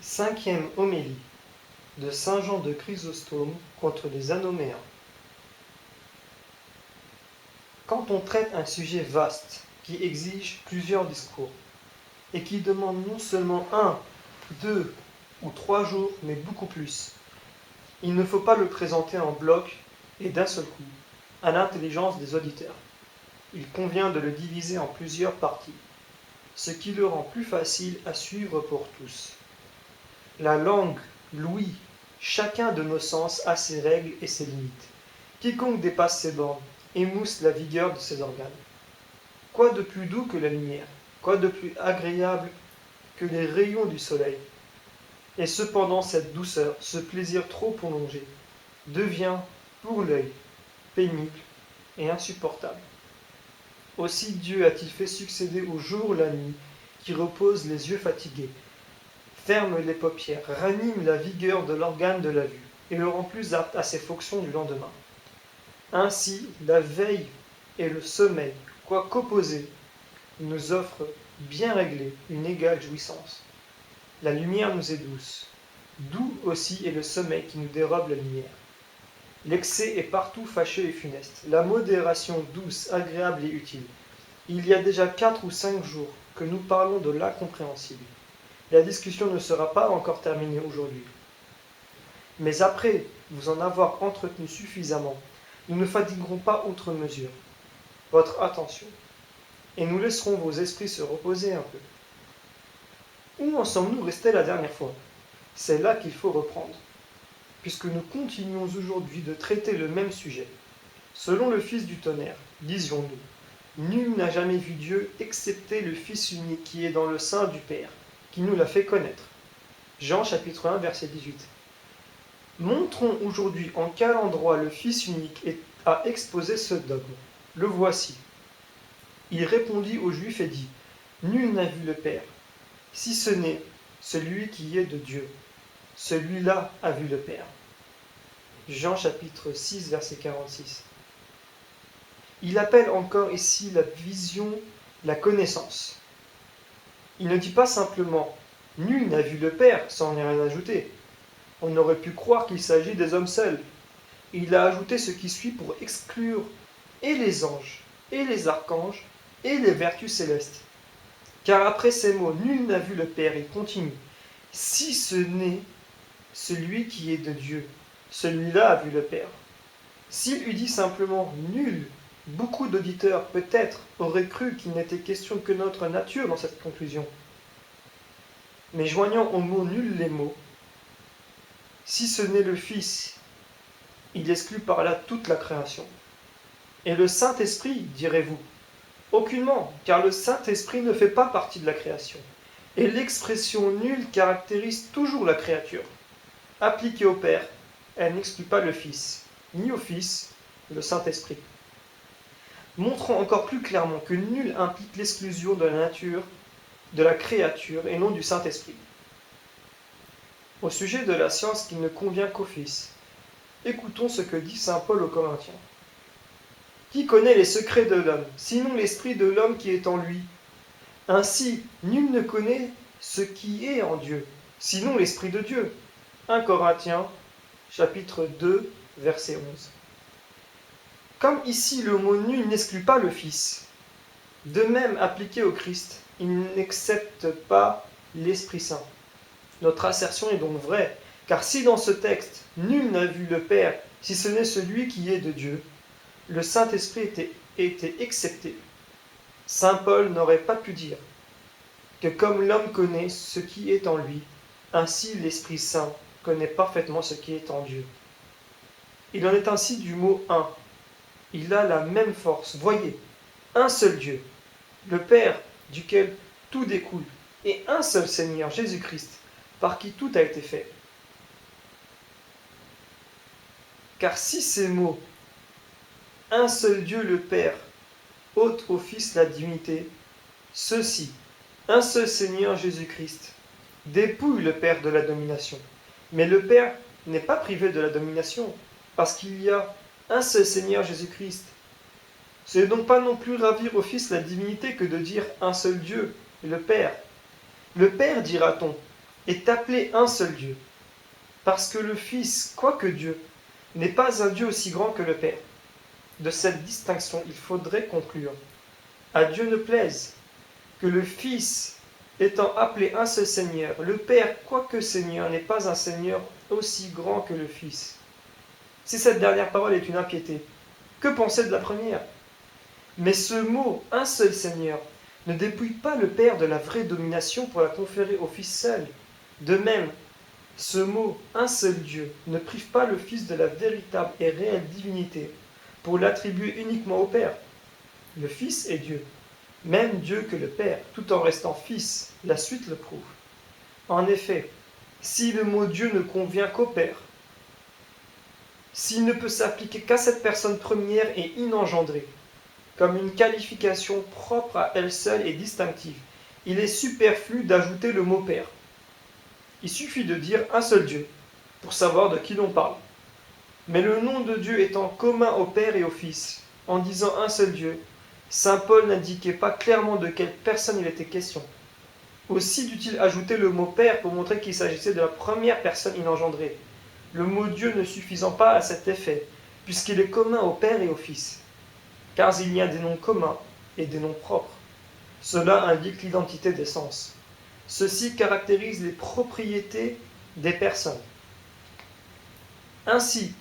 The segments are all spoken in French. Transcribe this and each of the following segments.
Cinquième homélie de saint Jean de Chrysostome contre les Anoméens. Quand on traite un sujet vaste qui exige plusieurs discours et qui demande non seulement 1, 2 ou 3 jours, mais beaucoup plus, il ne faut pas le présenter en bloc et d'un seul coup, à l'intelligence des auditeurs. Il convient de le diviser en plusieurs parties, ce qui le rend plus facile à suivre pour tous. La langue, l'ouïe, chacun de nos sens a ses règles et ses limites. Quiconque dépasse ses bornes émousse la vigueur de ses organes. Quoi de plus doux que la lumière? Quoi de plus agréable que les rayons du soleil? Et cependant cette douceur, ce plaisir trop prolongé, devient, pour l'œil, pénible et insupportable. Aussi Dieu a-t-il fait succéder au jour la nuit, qui repose les yeux fatigués, ferme les paupières, ranime la vigueur de l'organe de la vue, et le rend plus apte à ses fonctions du lendemain. Ainsi, la veille et le sommeil, quoiqu'opposés, nous offrent, bien réglés, une égale jouissance. La lumière nous est douce. Doux aussi est le sommeil qui nous dérobe la lumière. L'excès est partout fâcheux et funeste, la modération douce, agréable et utile. Il y a déjà 4 ou 5 jours que nous parlons de l'incompréhensible. La discussion ne sera pas encore terminée aujourd'hui. Mais après vous en avoir entretenu suffisamment, nous ne fatiguerons pas outre mesure votre attention, et nous laisserons vos esprits se reposer un peu. Où en sommes-nous restés la dernière fois? C'est là qu'il faut reprendre, puisque nous continuons aujourd'hui de traiter le même sujet. Selon le Fils du tonnerre, disions-nous, nul n'a jamais vu Dieu excepté le Fils unique qui est dans le sein du Père, qui nous l'a fait connaître. Jean chapitre 1, verset 18. Montrons aujourd'hui en quel endroit le Fils unique a exposé ce dogme. Le voici. Il répondit aux Juifs et dit, nul n'a vu le Père, si ce n'est celui qui est de Dieu. Celui-là a vu le Père. Jean chapitre 6, verset 46. Il appelle encore ici la vision, la connaissance. Il ne dit pas simplement « Nul n'a vu le Père » sans rien ajouter. On aurait pu croire qu'il s'agit des hommes seuls. Il a ajouté ce qui suit pour exclure et les anges, et les archanges, et les vertus célestes. Car après ces mots « Nul n'a vu le Père », il continue « Si ce n'est celui qui est de Dieu, celui-là a vu le Père. » S'il eût dit simplement « Nul », beaucoup d'auditeurs, peut-être, auraient cru qu'il n'était question que notre nature dans cette conclusion. Mais joignant au mot nul les mots, si ce n'est le Fils, il exclut par là toute la création. Et le Saint-Esprit, direz-vous? Aucunement, car le Saint-Esprit ne fait pas partie de la création. Et l'expression nul caractérise toujours la créature. Appliquée au Père, elle n'exclut pas le Fils, ni au Fils, le Saint-Esprit. Montrons encore plus clairement que nul implique l'exclusion de la nature, de la créature, et non du Saint-Esprit. Au sujet de la science qui ne convient qu'au Fils, écoutons ce que dit saint Paul aux Corinthiens. Qui connaît les secrets de l'homme, sinon l'esprit de l'homme qui est en lui? Ainsi, nul ne connaît ce qui est en Dieu, sinon l'esprit de Dieu. 1 Corinthiens, chapitre 2, verset 11. Comme ici le mot nul n'exclut pas le Fils, de même appliqué au Christ, il n'accepte pas l'Esprit Saint. Notre assertion est donc vraie, car si dans ce texte, nul n'a vu le Père, si ce n'est celui qui est de Dieu, le Saint-Esprit était excepté. Saint Paul n'aurait pas pu dire que comme l'homme connaît ce qui est en lui, ainsi l'Esprit Saint connaît parfaitement ce qui est en Dieu. Il en est ainsi du mot « un ». Il a la même force. Voyez, un seul Dieu, le Père duquel tout découle, et un seul Seigneur, Jésus-Christ, par qui tout a été fait. Car si ces mots, un seul Dieu le Père, ôte au Fils la divinité, ceci, un seul Seigneur Jésus-Christ, dépouille le Père de la domination. Mais le Père n'est pas privé de la domination, parce qu'il y a un seul Seigneur Jésus-Christ. Ce n'est donc pas non plus ravir au Fils la divinité que de dire un seul Dieu, le Père. Le Père, dira-t-on, est appelé un seul Dieu, parce que le Fils, quoique Dieu, n'est pas un Dieu aussi grand que le Père. De cette distinction, il faudrait conclure. À Dieu ne plaise que le Fils, étant appelé un seul Seigneur, le Père, quoique Seigneur, n'est pas un Seigneur aussi grand que le Fils. Si cette dernière parole est une impiété, que penser de la première? Mais ce mot, un seul Seigneur, ne dépouille pas le Père de la vraie domination pour la conférer au Fils seul. De même, ce mot, un seul Dieu, ne prive pas le Fils de la véritable et réelle divinité pour l'attribuer uniquement au Père. Le Fils est Dieu, même Dieu que le Père, tout en restant Fils. La suite le prouve. En effet, si le mot Dieu ne convient qu'au Père, s'il ne peut s'appliquer qu'à cette personne première et inengendrée, comme une qualification propre à elle seule et distinctive, il est superflu d'ajouter le mot Père. Il suffit de dire un seul Dieu pour savoir de qui l'on parle. Mais le nom de Dieu étant commun au Père et au Fils, en disant un seul Dieu, saint Paul n'indiquait pas clairement de quelle personne il était question. Aussi dut-il ajouter le mot Père pour montrer qu'il s'agissait de la première personne inengendrée, le mot Dieu ne suffisant pas à cet effet, puisqu'il est commun au Père et au Fils. Car il y a des noms communs et des noms propres. Cela indique l'identité des sens. Ceci caractérise les propriétés des personnes. Ainsi,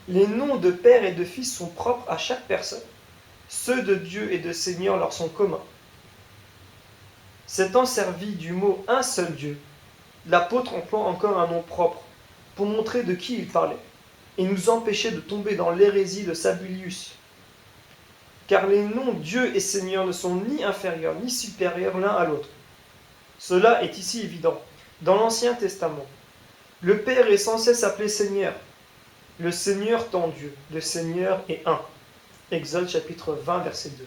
les noms de Père et de Fils sont propres à chaque personne. Ceux de Dieu et de Seigneur leur sont communs. S'étant servi du mot un seul Dieu, l'apôtre emploie encore un nom propre pour montrer de qui il parlait et nous empêcher de tomber dans l'hérésie de Sabellius. Car les noms Dieu et Seigneur ne sont ni inférieurs ni supérieurs l'un à l'autre. Cela est ici évident. Dans l'Ancien Testament, le Père est censé s'appeler Seigneur. Le Seigneur ton Dieu, le Seigneur est un. Exode chapitre 20, verset 2.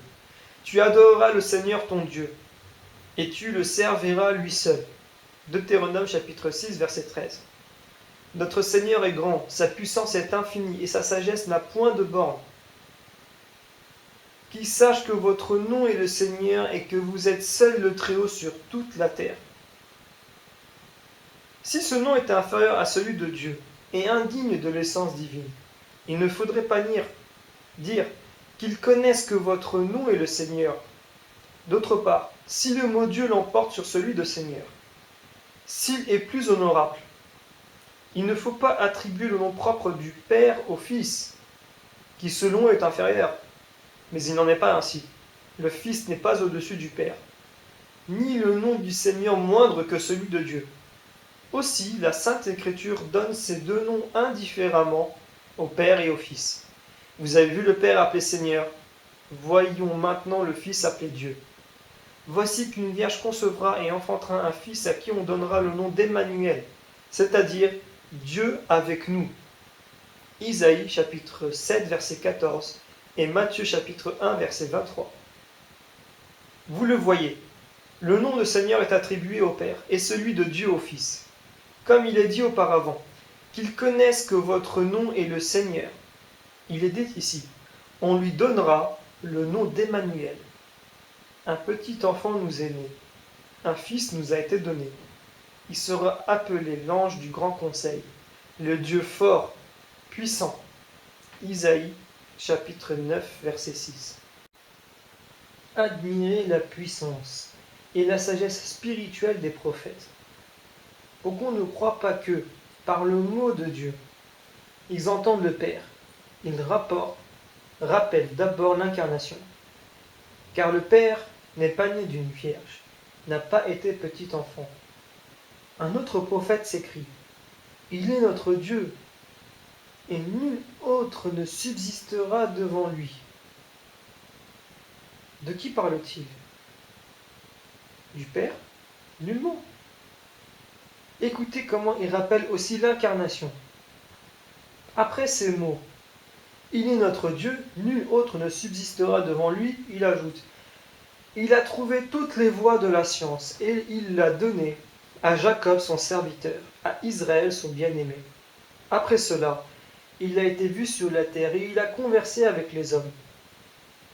Tu adoreras le Seigneur ton Dieu, et tu le serviras lui seul. Deutéronome chapitre 6, verset 13. Notre Seigneur est grand, sa puissance est infinie, et sa sagesse n'a point de borne. Qu'il sache que votre nom est le Seigneur, et que vous êtes seul le Très-Haut sur toute la terre. Si ce nom est inférieur à celui de Dieu, et indigne de l'essence divine, il ne faudrait pas dire qu'ils connaissent que votre nom est le Seigneur. D'autre part, si le mot Dieu l'emporte sur celui de Seigneur, s'il est plus honorable, il ne faut pas attribuer le nom propre du Père au Fils, qui selon est inférieur. Mais il n'en est pas ainsi. Le Fils n'est pas au-dessus du Père, ni le nom du Seigneur moindre que celui de Dieu. Aussi, la Sainte Écriture donne ces deux noms indifféremment au Père et au Fils. Vous avez vu le Père appelé Seigneur, voyons maintenant le Fils appelé Dieu. Voici qu'une vierge concevra et enfantera un fils à qui on donnera le nom d'Emmanuel, c'est-à-dire Dieu avec nous. Isaïe chapitre 7 verset 14 et Matthieu chapitre 1 verset 23. Vous le voyez, le nom de Seigneur est attribué au Père et celui de Dieu au Fils. Comme il est dit auparavant, qu'ils connaissent que votre nom est le Seigneur. Il est dit ici, on lui donnera le nom d'Emmanuel. Un petit enfant nous est né, un fils nous a été donné. Il sera appelé l'ange du grand conseil, le Dieu fort, puissant. Isaïe, chapitre 9, verset 6. Admirez la puissance et la sagesse spirituelle des prophètes, pour qu'on ne croit pas que, par le mot de Dieu, ils entendent le Père. Ils rappellent d'abord l'incarnation. Car le Père n'est pas né d'une vierge, n'a pas été petit enfant. Un autre prophète s'écrie, « Il est notre Dieu, et nul autre ne subsistera devant lui. » De qui parle-t-il? Du Père? Nullement. Écoutez comment il rappelle aussi l'incarnation. Après ces mots, « Il est notre Dieu, nul autre ne subsistera devant lui », il ajoute, « Il a trouvé toutes les voies de la science, et il l'a donnée à Jacob son serviteur, à Israël son bien-aimé. Après cela, il a été vu sur la terre, et il a conversé avec les hommes. »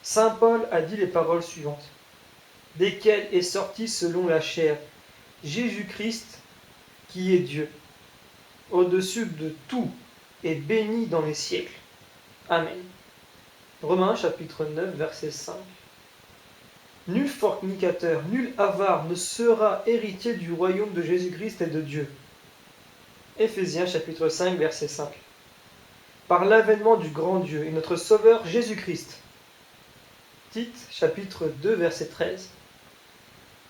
Saint Paul a dit les paroles suivantes, « Desquels est sorti selon la chair Jésus-Christ, qui est Dieu, au-dessus de tout, et béni dans les siècles. Amen. Romains chapitre 9, verset 5. Nul fornicateur, nul avare ne sera héritier du royaume de Jésus-Christ et de Dieu. Éphésiens chapitre 5, verset 5. Par l'avènement du grand Dieu et notre Sauveur Jésus-Christ. Tite chapitre 2, verset 13.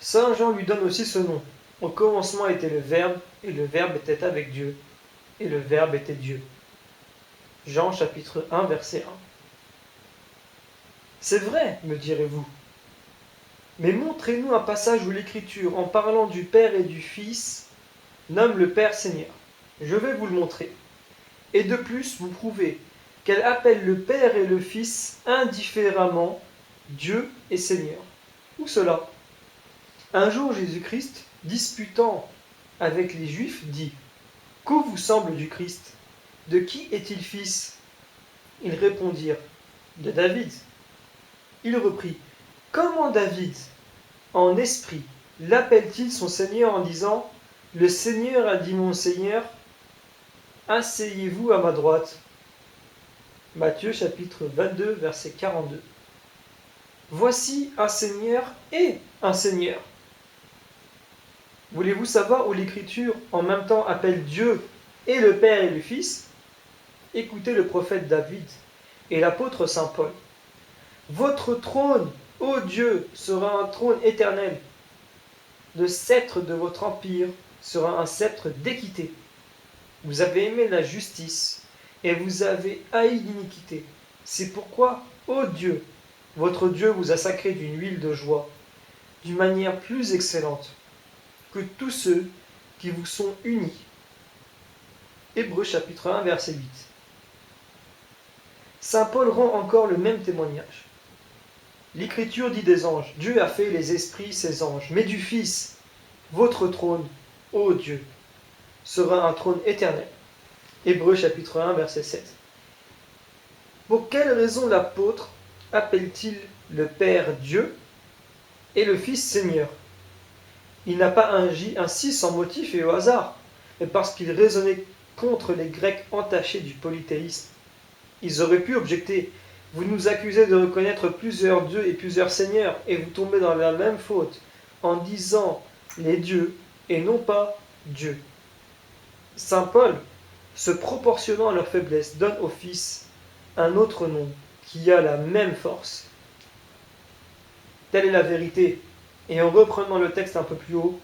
Saint Jean lui donne aussi ce nom. Au commencement était le Verbe, et le Verbe était avec Dieu, et le Verbe était Dieu. Jean chapitre 1, verset 1. C'est vrai, me direz-vous. Mais montrez-nous un passage où l'Écriture, en parlant du Père et du Fils, nomme le Père Seigneur. Je vais vous le montrer. Et de plus, vous prouvez qu'elle appelle le Père et le Fils indifféremment Dieu et Seigneur. Où cela? Un jour, Jésus-Christ, disputant avec les Juifs, dit « Que vous semble du Christ? De qui est-il fils ?» Ils répondirent « De David. » Il reprit « Comment David, en esprit, l'appelle-t-il son Seigneur en disant « Le Seigneur a dit mon Seigneur, asseyez-vous à ma droite » Matthieu chapitre 22, verset 42. Voici un Seigneur et un Seigneur. Voulez-vous savoir où l'Écriture en même temps appelle Dieu et le Père et le Fils? Écoutez le prophète David et l'apôtre Saint Paul. Votre trône, ô Dieu, sera un trône éternel. Le sceptre de votre empire sera un sceptre d'équité. Vous avez aimé la justice et vous avez haï l'iniquité. C'est pourquoi, ô Dieu, votre Dieu vous a sacré d'une huile de joie, d'une manière plus excellente que tous ceux qui vous sont unis. Hébreux chapitre 1, verset 8. Saint Paul rend encore le même témoignage. L'Écriture dit des anges, Dieu a fait les esprits ses anges, mais du Fils, votre trône, ô Dieu, sera un trône éternel. Hébreux chapitre 1, verset 7. Pour quelle raison l'apôtre appelle-t-il le Père Dieu et le Fils Seigneur? Il n'a pas agi ainsi sans motif et au hasard, mais parce qu'il raisonnait contre les Grecs entachés du polythéisme. Ils auraient pu objecter « Vous nous accusez de reconnaître plusieurs dieux et plusieurs seigneurs, et vous tombez dans la même faute, en disant les dieux et non pas Dieu. » Saint Paul, se proportionnant à leur faiblesse, donne au Fils un autre nom qui a la même force. Telle est la vérité. Et en reprenant le texte un peu plus haut,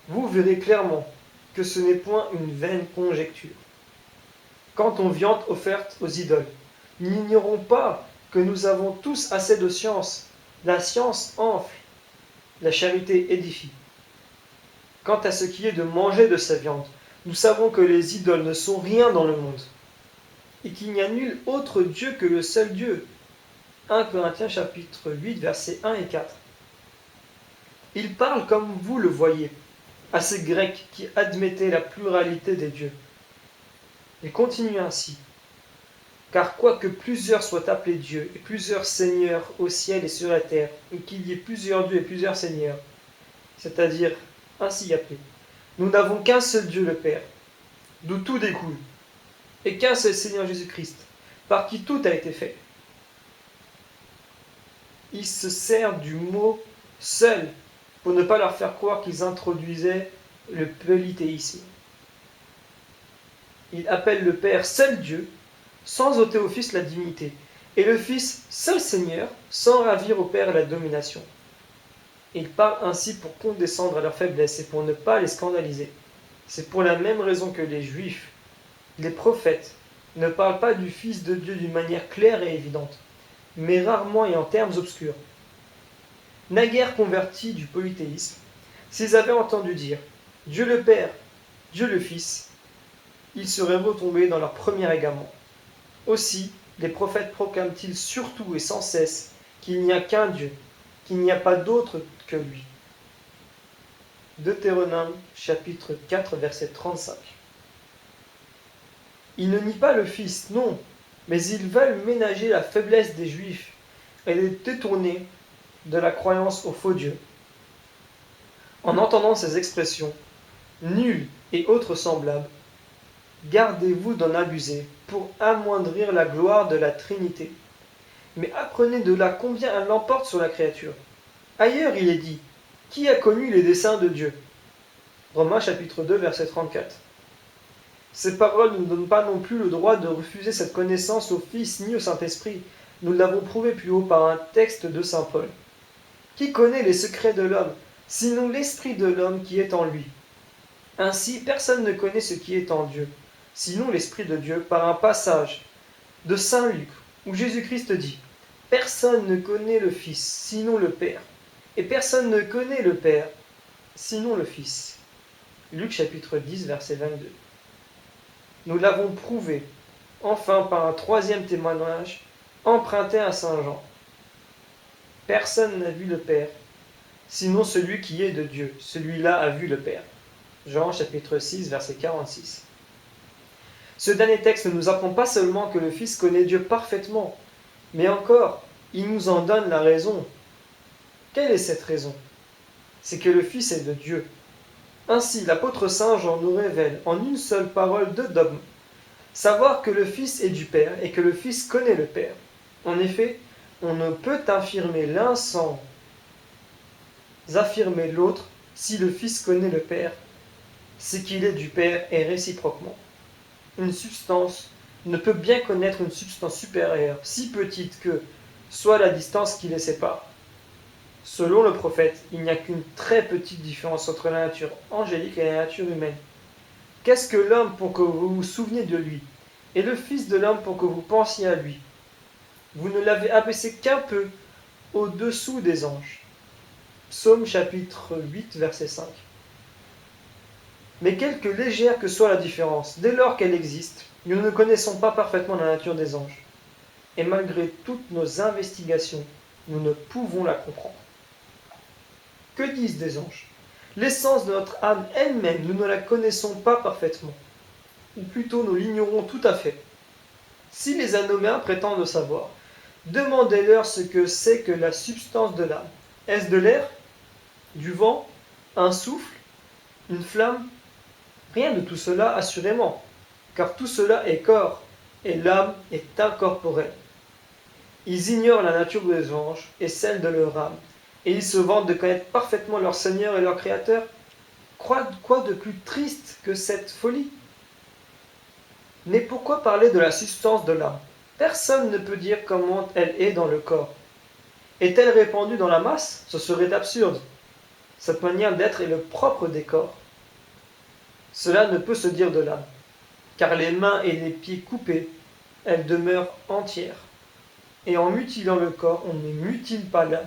vous verrez clairement que ce n'est point une vaine conjecture. Quant aux viandes offertes aux idoles, nous n'ignorons pas que nous avons tous assez de science. La science enfle, la charité édifie. Quant à ce qui est de manger de sa viande, nous savons que les idoles ne sont rien dans le monde, et qu'il n'y a nul autre Dieu que le seul Dieu. 1 Corinthiens chapitre 8, versets 1 et 4. Il parle, comme vous le voyez, à ces Grecs qui admettaient la pluralité des dieux. Il continue ainsi. Car quoique plusieurs soient appelés dieux, et plusieurs seigneurs au ciel et sur la terre, et qu'il y ait plusieurs dieux et plusieurs seigneurs, c'est-à-dire ainsi appelés, nous n'avons qu'un seul Dieu le Père, d'où tout découle, et qu'un seul Seigneur Jésus-Christ, par qui tout a été fait. Il se sert du mot « seul » pour ne pas leur faire croire qu'ils introduisaient le polythéisme. Il appelle le Père seul Dieu, sans ôter au Fils la dignité, et le Fils seul Seigneur, sans ravir au Père la domination. Il parle ainsi pour condescendre à leur faiblesse et pour ne pas les scandaliser. C'est pour la même raison que les Juifs, les prophètes, ne parlent pas du Fils de Dieu d'une manière claire et évidente, mais rarement et en termes obscurs. Naguère convertis du polythéisme, s'ils avaient entendu dire « Dieu le Père, Dieu le Fils », ils seraient retombés dans leur premier égarement. Aussi, les prophètes proclament-ils surtout et sans cesse qu'il n'y a qu'un Dieu, qu'il n'y a pas d'autre que lui. Deutéronome chapitre 4 verset 35. Ils ne nient pas le Fils, non, mais ils veulent ménager la faiblesse des Juifs et les détourner de la croyance au faux Dieu. En entendant ces expressions, nul et autres semblables, gardez-vous d'en abuser pour amoindrir la gloire de la Trinité. Mais apprenez de là combien elle l'emporte sur la créature. Ailleurs, il est dit, qui a connu les desseins de Dieu? Romains chapitre 2, verset 34. Ces paroles ne nous donnent pas non plus le droit de refuser cette connaissance au Fils ni au Saint-Esprit. Nous l'avons prouvé plus haut par un texte de saint Paul. Qui connaît les secrets de l'homme, sinon l'esprit de l'homme qui est en lui? Ainsi, personne ne connaît ce qui est en Dieu, sinon l'Esprit de Dieu, par un passage de saint Luc, où Jésus-Christ dit « Personne ne connaît le Fils, sinon le Père, et personne ne connaît le Père, sinon le Fils. » Luc chapitre 10, verset 22. Nous l'avons prouvé, enfin par un troisième témoignage, emprunté à saint Jean. Personne n'a vu le Père, sinon celui qui est de Dieu, celui-là a vu le Père. Jean chapitre 6, verset 46. Ce dernier texte ne nous apprend pas seulement que le Fils connaît Dieu parfaitement, mais encore, il nous en donne la raison. Quelle est cette raison? C'est que le Fils est de Dieu. Ainsi, l'apôtre Saint Jean nous révèle en une seule parole deux dogmes. Savoir que le Fils est du Père et que le Fils connaît le Père. En effet, on ne peut affirmer l'un sans affirmer l'autre si le Fils connaît le Père. C'est qu'il est du Père et réciproquement. Une substance ne peut bien connaître une substance supérieure, si petite que soit la distance qui les sépare. Selon le prophète, il n'y a qu'une très petite différence entre la nature angélique et la nature humaine. Qu'est-ce que l'homme pour que vous vous souveniez de lui, et le Fils de l'homme pour que vous pensiez à lui? Vous ne l'avez abaissé qu'un peu au-dessous des anges. Psaume chapitre 8, verset 5. Mais quelque légère que soit la différence, dès lors qu'elle existe, nous ne connaissons pas parfaitement la nature des anges. Et malgré toutes nos investigations, nous ne pouvons la comprendre. Que disent des anges? L'essence de notre âme elle-même, nous ne la connaissons pas parfaitement. Ou plutôt, nous l'ignorons tout à fait. Si les anoméens prétendent le savoir, demandez-leur ce que c'est que la substance de l'âme. Est-ce de l'air? Du vent? Un souffle? Une flamme? Rien de tout cela, assurément, car tout cela est corps, et l'âme est incorporelle. Ils ignorent la nature des anges et celle de leur âme, et ils se vantent de connaître parfaitement leur Seigneur et leur Créateur. Quoi de plus triste que cette folie? Mais pourquoi parler de la substance de l'âme? Personne ne peut dire comment elle est dans le corps. Est-elle répandue dans la masse? Ce serait absurde. Cette manière d'être est le propre des corps. Cela ne peut se dire de l'âme, car les mains et les pieds coupés, elle demeure entière. Et en mutilant le corps, on ne mutile pas l'âme.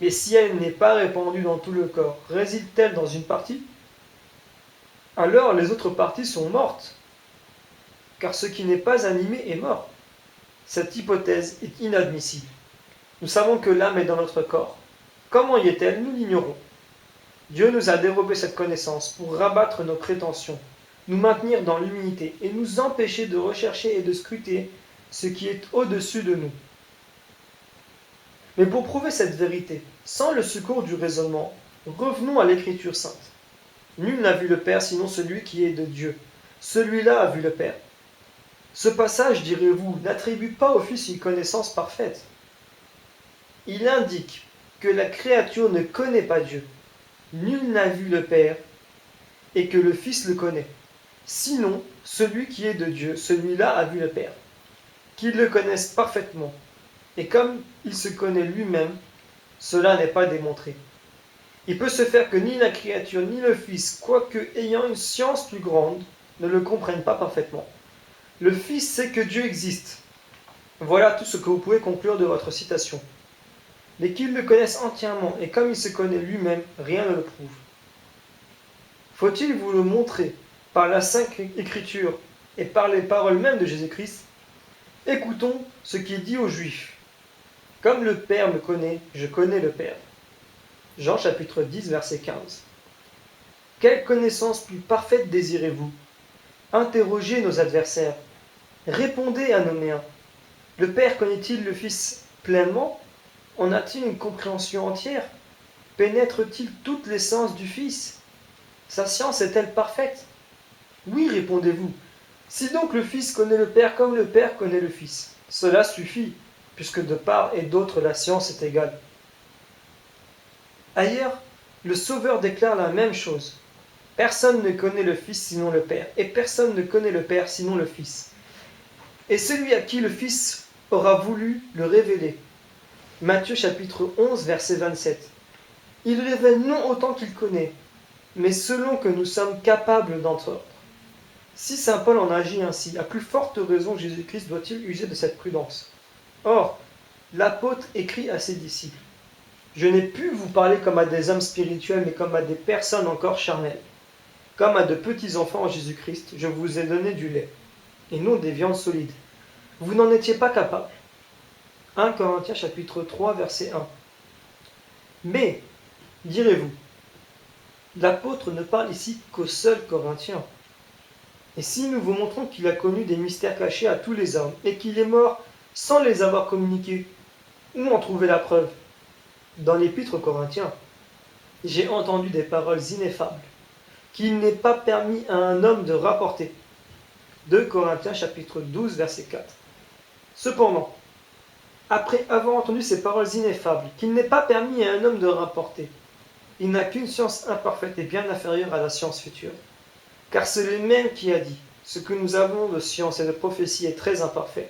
Et si elle n'est pas répandue dans tout le corps, réside-t-elle dans une partie? Alors les autres parties sont mortes, car ce qui n'est pas animé est mort. Cette hypothèse est inadmissible. Nous savons que l'âme est dans notre corps. Comment y est-elle? Nous l'ignorons. Dieu nous a dérobé cette connaissance pour rabattre nos prétentions, nous maintenir dans l'humilité et nous empêcher de rechercher et de scruter ce qui est au-dessus de nous. Mais pour prouver cette vérité, sans le secours du raisonnement, revenons à l'Écriture sainte. Nul n'a vu le Père sinon celui qui est de Dieu. Celui-là a vu le Père. Ce passage, direz-vous, n'attribue pas au Fils une connaissance parfaite. Il indique que la créature ne connaît pas Dieu. Nul n'a vu le Père, et que le Fils le connaît. Sinon, celui qui est de Dieu, celui-là a vu le Père. Qu'il le connaisse parfaitement, et comme il se connaît lui-même, cela n'est pas démontré. Il peut se faire que ni la créature ni le Fils, quoique ayant une science plus grande, ne le comprennent pas parfaitement. Le Fils sait que Dieu existe. Voilà tout ce que vous pouvez conclure de votre citation. Mais qu'il le connaisse entièrement, et comme il se connaît lui-même, rien ne le prouve. Faut-il vous le montrer par la Sainte Écriture et par les paroles mêmes de Jésus-Christ? Écoutons ce qu'il dit aux Juifs. Comme le Père me connaît, je connais le Père. Jean chapitre 10, verset 15. Quelle connaissance plus parfaite désirez-vous? Interrogez nos adversaires. Répondez à Noméen. Le Père connaît-il le Fils pleinement? En a-t-il une compréhension entière? Pénètre-t-il toute l'essence du Fils? Sa science est-elle parfaite? Oui, répondez-vous. Si donc le Fils connaît le Père comme le Père connaît le Fils, cela suffit, puisque de part et d'autre la science est égale. Ailleurs, le Sauveur déclare la même chose. Personne ne connaît le Fils sinon le Père, et personne ne connaît le Père sinon le Fils. Et celui à qui le Fils aura voulu le révéler. Matthieu chapitre 11, verset 27. Il révèle non autant qu'il connaît, mais selon que nous sommes capables d'entendre. Si saint Paul en agit ainsi, à plus forte raison Jésus-Christ doit-il user de cette prudence. Or, l'apôtre écrit à ses disciples, « Je n'ai pu vous parler comme à des hommes spirituels, mais comme à des personnes encore charnelles. Comme à de petits enfants en Jésus-Christ, je vous ai donné du lait, et non des viandes solides. Vous n'en étiez pas capables. » 1 Corinthiens chapitre 3, verset 1. Mais, direz-vous, l'apôtre ne parle ici qu'aux seuls Corinthiens. Et si nous vous montrons qu'il a connu des mystères cachés à tous les hommes, et qu'il est mort sans les avoir communiqués, où en trouver la preuve? Dans l'épître aux Corinthiens, j'ai entendu des paroles ineffables, qu'il n'est pas permis à un homme de rapporter. 2 Corinthiens chapitre 12, verset 4. Cependant, après avoir entendu ces paroles ineffables, qu'il n'est pas permis à un homme de rapporter, il n'a qu'une science imparfaite et bien inférieure à la science future. Car c'est lui-même qui a dit, ce que nous avons de science et de prophétie est très imparfait.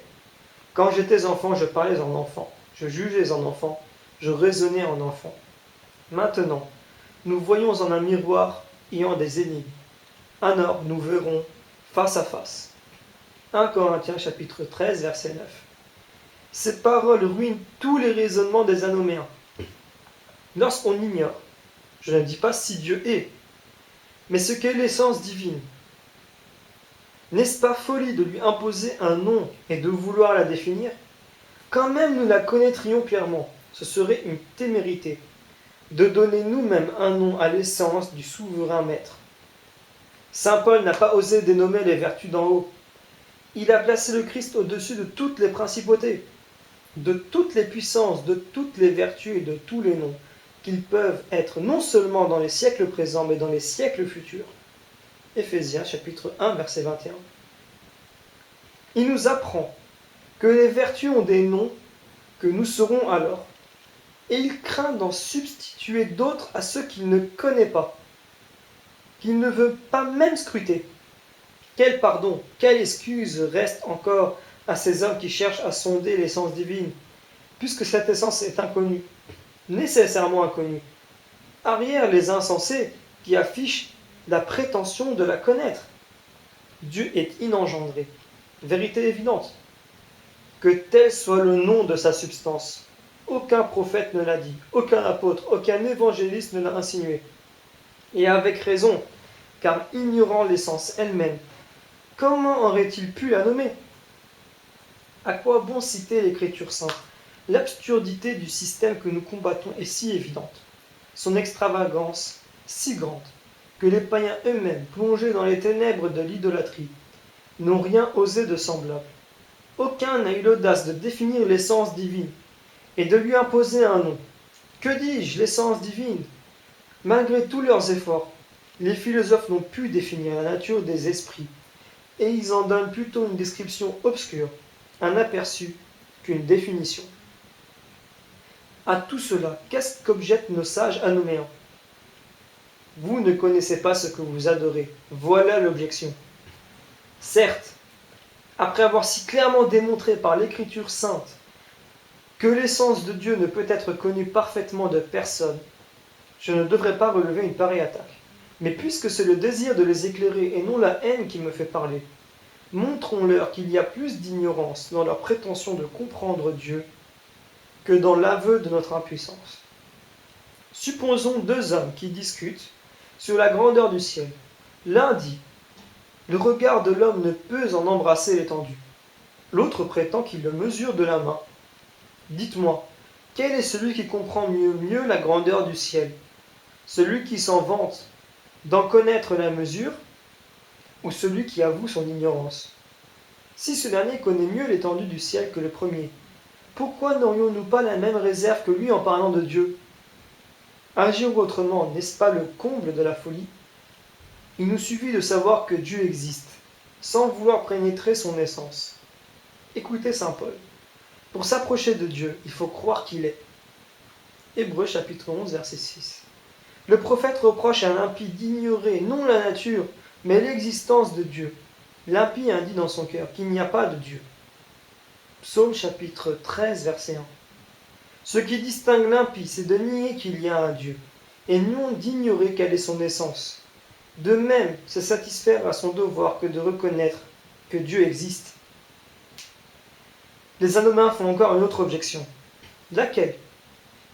Quand j'étais enfant, je parlais en enfant, je jugeais en enfant, je raisonnais en enfant. Maintenant, nous voyons en un miroir et en des énigmes. Alors nous verrons face à face. 1 Corinthiens chapitre 13, verset 9. Ces paroles ruinent tous les raisonnements des anoméens. Lorsqu'on ignore, je ne dis pas si Dieu est, mais ce qu'est l'essence divine, n'est-ce pas folie de lui imposer un nom et de vouloir la définir? Quand même nous la connaîtrions clairement, ce serait une témérité de donner nous-mêmes un nom à l'essence du souverain maître. Saint Paul n'a pas osé dénommer les vertus d'en haut. Il a placé le Christ au-dessus de toutes les principautés, de toutes les puissances, de toutes les vertus et de tous les noms, qu'ils peuvent être non seulement dans les siècles présents, mais dans les siècles futurs. Éphésiens chapitre 1, verset 21. Il nous apprend que les vertus ont des noms que nous saurons alors, et il craint d'en substituer d'autres à ceux qu'il ne connaît pas, qu'il ne veut pas même scruter. Quel pardon, quelle excuse reste encore à ces hommes qui cherchent à sonder l'essence divine, puisque cette essence est inconnue, nécessairement inconnue. Arrière les insensés qui affichent la prétention de la connaître. Dieu est inengendré. Vérité évidente. Que tel soit le nom de sa substance. Aucun prophète ne l'a dit, aucun apôtre, aucun évangéliste ne l'a insinué. Et avec raison, car ignorant l'essence elle-même, comment aurait-il pu la nommer? À quoi bon citer l'Écriture sainte? L'absurdité du système que nous combattons est si évidente, son extravagance si grande, que les païens eux-mêmes, plongés dans les ténèbres de l'idolâtrie, n'ont rien osé de semblable. Aucun n'a eu l'audace de définir l'essence divine et de lui imposer un nom. Que dis-je, l'essence divine? Malgré tous leurs efforts, les philosophes n'ont pu définir la nature des esprits, et ils en donnent plutôt une description obscure, un aperçu, qu'une définition. À tout cela, qu'est-ce qu'objettent nos sages anoméens? Vous ne connaissez pas ce que vous adorez. Voilà l'objection. Certes, après avoir si clairement démontré par l'Écriture sainte que l'essence de Dieu ne peut être connue parfaitement de personne, je ne devrais pas relever une pareille attaque. Mais puisque c'est le désir de les éclairer et non la haine qui me fait parler, montrons-leur qu'il y a plus d'ignorance dans leur prétention de comprendre Dieu que dans l'aveu de notre impuissance. Supposons deux hommes qui discutent sur la grandeur du ciel. L'un dit « Le regard de l'homme ne peut en embrasser l'étendue ». L'autre prétend qu'il le mesure de la main. Dites-moi, quel est celui qui comprend mieux la grandeur du ciel? Celui qui s'en vante d'en connaître la mesure, ou celui qui avoue son ignorance? Si ce dernier connaît mieux l'étendue du ciel que le premier, pourquoi n'aurions-nous pas la même réserve que lui en parlant de Dieu? Agir autrement, n'est-ce pas le comble de la folie? Il nous suffit de savoir que Dieu existe, sans vouloir pénétrer son essence. Écoutez saint Paul. Pour s'approcher de Dieu, il faut croire qu'il est. Hébreux chapitre 11, verset 6. Le prophète reproche à l'impie d'ignorer non la nature, mais l'existence de Dieu. L'impie a dit dans son cœur qu'il n'y a pas de Dieu. Psaume chapitre 13, verset 1. Ce qui distingue l'impie, c'est de nier qu'il y a un Dieu, et non d'ignorer quelle est son essence. De même, c'est satisfaire à son devoir que de reconnaître que Dieu existe. Les Anomains font encore une autre objection. Laquelle?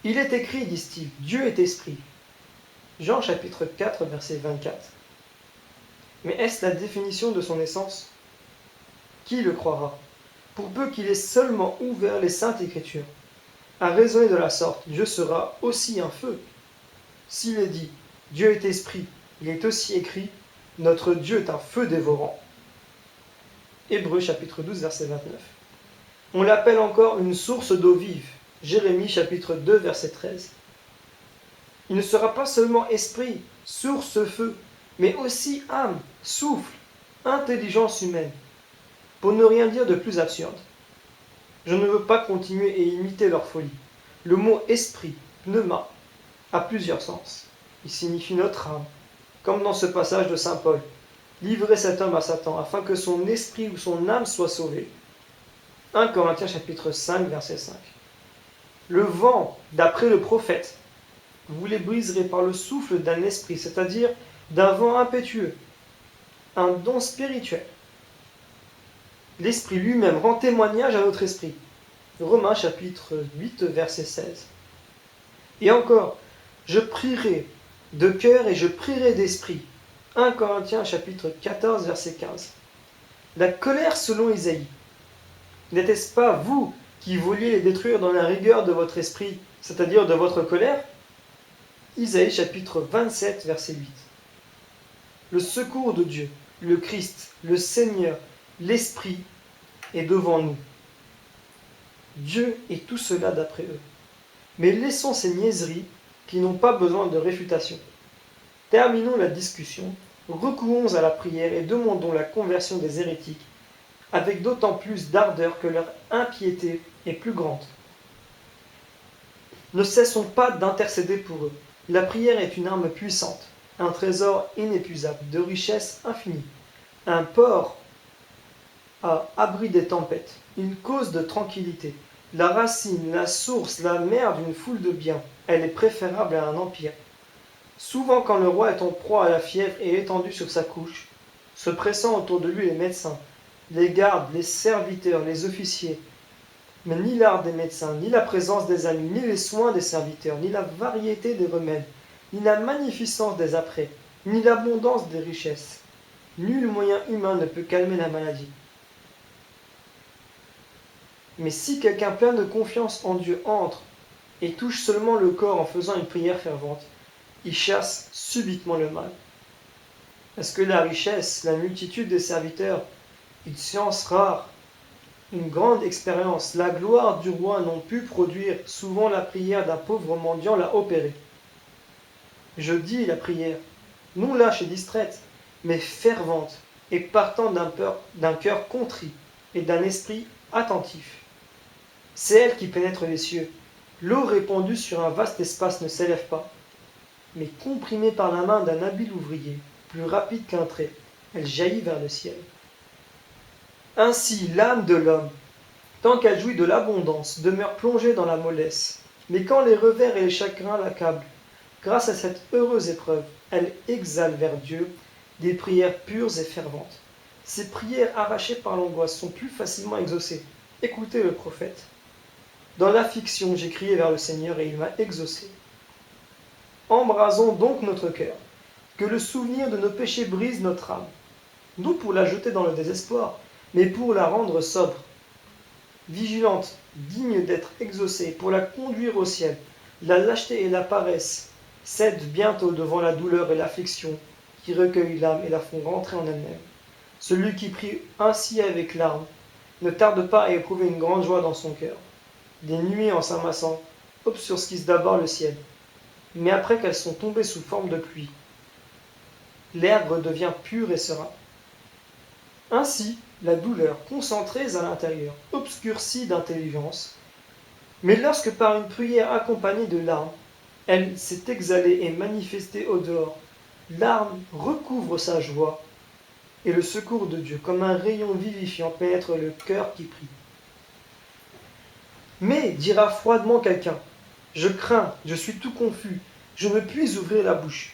Il est écrit, disent-ils, Dieu est esprit. Jean chapitre 4, verset 24. Mais est-ce la définition de son essence? Qui le croira? Pour peu qu'il ait seulement ouvert les saintes écritures. À raisonner de la sorte, Dieu sera aussi un feu. S'il est dit, Dieu est esprit, il est aussi écrit, notre Dieu est un feu dévorant. Hébreux chapitre 12, verset 29. On l'appelle encore une source d'eau vive. Jérémie chapitre 2, verset 13. Il ne sera pas seulement esprit, source feu, mais aussi âme, souffle, intelligence humaine. Pour ne rien dire de plus absurde. Je ne veux pas continuer et imiter leur folie. Le mot esprit, pneuma, a plusieurs sens. Il signifie notre âme, comme dans ce passage de saint Paul. Livrez cet homme à Satan, afin que son esprit ou son âme soit sauvé. 1 Corinthiens chapitre 5, verset 5. Le vent, d'après le prophète, vous les briserez par le souffle d'un esprit, c'est-à-dire d'un vent impétueux, un don spirituel. L'esprit lui-même rend témoignage à notre esprit. Romains chapitre 8, verset 16. Et encore, je prierai de cœur et je prierai d'esprit. 1 Corinthiens chapitre 14, verset 15. La colère selon Isaïe. N'était-ce pas vous qui vouliez les détruire dans la rigueur de votre esprit, c'est-à-dire de votre colère? Isaïe chapitre 27, verset 8. Le secours de Dieu, le Christ, le Seigneur, l'Esprit est devant nous. Dieu est tout cela d'après eux. Mais laissons ces niaiseries qui n'ont pas besoin de réfutation. Terminons la discussion, recourons à la prière et demandons la conversion des hérétiques, avec d'autant plus d'ardeur que leur impiété est plus grande. Ne cessons pas d'intercéder pour eux. La prière est une arme puissante, un trésor inépuisable, de richesse infinie, un port à abri des tempêtes, une cause de tranquillité, la racine, la source, la mère d'une foule de biens. Elle est préférable à un empire. Souvent, quand le roi est en proie à la fièvre et étendu sur sa couche, se pressant autour de lui les médecins, les gardes, les serviteurs, les officiers, mais ni l'art des médecins, ni la présence des amis, ni les soins des serviteurs, ni la variété des remèdes, ni la magnificence des apprêts, ni l'abondance des richesses. Nul moyen humain ne peut calmer la maladie. Mais si quelqu'un plein de confiance en Dieu entre et touche seulement le corps en faisant une prière fervente, il chasse subitement le mal. Est-ce que la richesse, la multitude des serviteurs, une science rare, une grande expérience, la gloire du roi n'ont pu produire, souvent la prière d'un pauvre mendiant l'a opérée. Je dis la prière, non lâche et distraite, mais fervente, et partant d'un cœur contrit et d'un esprit attentif. C'est elle qui pénètre les cieux. L'eau répandue sur un vaste espace ne s'élève pas, mais comprimée par la main d'un habile ouvrier, plus rapide qu'un trait, elle jaillit vers le ciel. Ainsi, l'âme de l'homme, tant qu'elle jouit de l'abondance, demeure plongée dans la mollesse. Mais quand les revers et les chagrins l'accablent, grâce à cette heureuse épreuve, elle exhale vers Dieu des prières pures et ferventes. Ces prières arrachées par l'angoisse sont plus facilement exaucées. Écoutez le prophète. Dans l'affliction, j'ai crié vers le Seigneur et il m'a exaucé. Embrasons donc notre cœur, que le souvenir de nos péchés brise notre âme, non pour la jeter dans le désespoir, mais pour la rendre sobre, vigilante, digne d'être exaucée, pour la conduire au ciel. La lâcheté et la paresse cèdent bientôt devant la douleur et l'affliction qui recueillent l'âme et la font rentrer en elle-même. Celui qui prie ainsi avec larmes ne tarde pas à éprouver une grande joie dans son cœur. Des nuées en s'amassant obscurcissent d'abord le ciel, mais après qu'elles sont tombées sous forme de pluie, l'air redevient pur et serein. Ainsi, la douleur, concentrée à l'intérieur, obscurcie d'intelligence, mais lorsque par une prière accompagnée de larmes, elle s'est exhalée et manifestée au dehors, l'âme recouvre sa joie, et le secours de Dieu, comme un rayon vivifiant, pénètre le cœur qui prie. Mais, dira froidement quelqu'un, je crains, je suis tout confus, je ne puis ouvrir la bouche.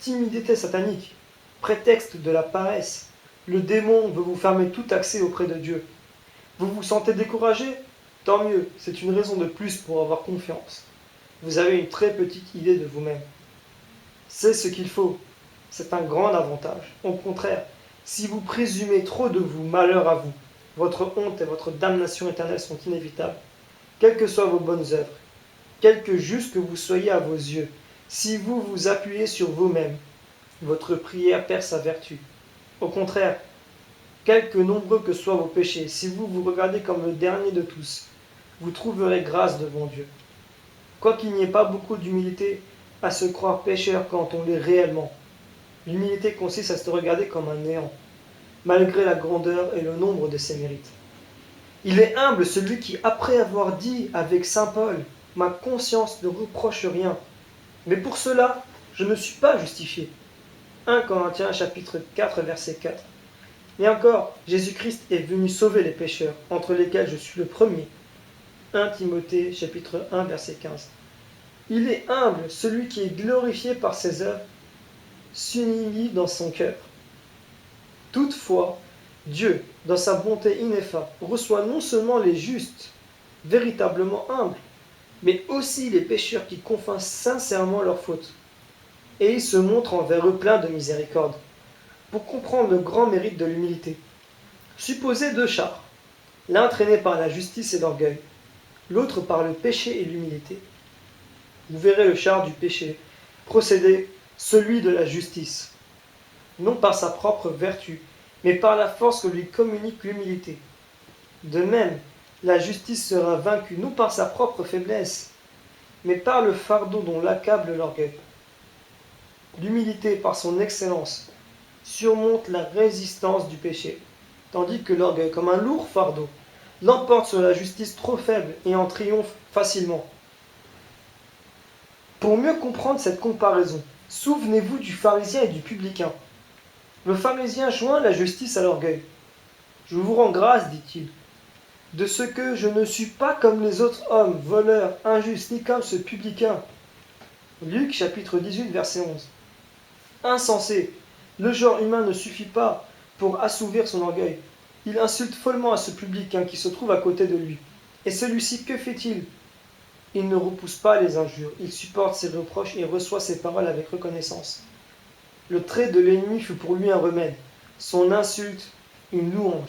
Timidité satanique, prétexte de la paresse, le démon veut vous fermer tout accès auprès de Dieu. Vous vous sentez découragé? Tant mieux, c'est une raison de plus pour avoir confiance. Vous avez une très petite idée de vous-même. C'est ce qu'il faut, c'est un grand avantage. Au contraire, si vous présumez trop de vous, malheur à vous. Votre honte et votre damnation éternelle sont inévitables. Quelles que soient vos bonnes œuvres, quelque juste que vous soyez à vos yeux, si vous vous appuyez sur vous-même, votre prière perd sa vertu. Au contraire, quelque nombreux que soient vos péchés, si vous vous regardez comme le dernier de tous, vous trouverez grâce devant Dieu. Quoiqu'il n'y ait pas beaucoup d'humilité à se croire pécheur quand on l'est réellement, l'humilité consiste à se regarder comme un néant, malgré la grandeur et le nombre de ses mérites. Il est humble celui qui, après avoir dit avec saint Paul, « Ma conscience ne reproche rien, mais pour cela, je ne suis pas justifié. » 1 Corinthiens chapitre 4, verset 4. Et encore, Jésus-Christ est venu sauver les pécheurs, entre lesquels je suis le premier. 1 Timothée chapitre 1, verset 15. Il est humble celui qui est glorifié par ses œuvres, s'humilie dans son cœur. Toutefois, Dieu, dans sa bonté ineffable, reçoit non seulement les justes, véritablement humbles, mais aussi les pécheurs qui confessent sincèrement leurs fautes. Et il se montre envers eux plein de miséricorde. Pour comprendre le grand mérite de l'humilité, supposez deux chars, l'un traîné par la justice et l'orgueil, l'autre par le péché et l'humilité. Vous verrez le char du péché procéder celui de la justice, non par sa propre vertu, mais par la force que lui communique l'humilité. De même, la justice sera vaincue non par sa propre faiblesse, mais par le fardeau dont l'accable l'orgueil. L'humilité, par son excellence, surmonte la résistance du péché, tandis que l'orgueil, comme un lourd fardeau, l'emporte sur la justice trop faible et en triomphe facilement. Pour mieux comprendre cette comparaison, souvenez-vous du pharisien et du publicain. Le pharisien joint la justice à l'orgueil. Je vous rends grâce, dit-il, de ce que je ne suis pas comme les autres hommes, voleurs, injustes, ni comme ce publicain. Luc chapitre 18, verset 11. Insensé, le genre humain ne suffit pas pour assouvir son orgueil. Il insulte follement à ce publicain qui se trouve à côté de lui. Et celui-ci, que fait-il? Il ne repousse pas les injures, il supporte ses reproches et reçoit ses paroles avec reconnaissance. Le trait de l'ennemi fut pour lui un remède, son insulte une louange.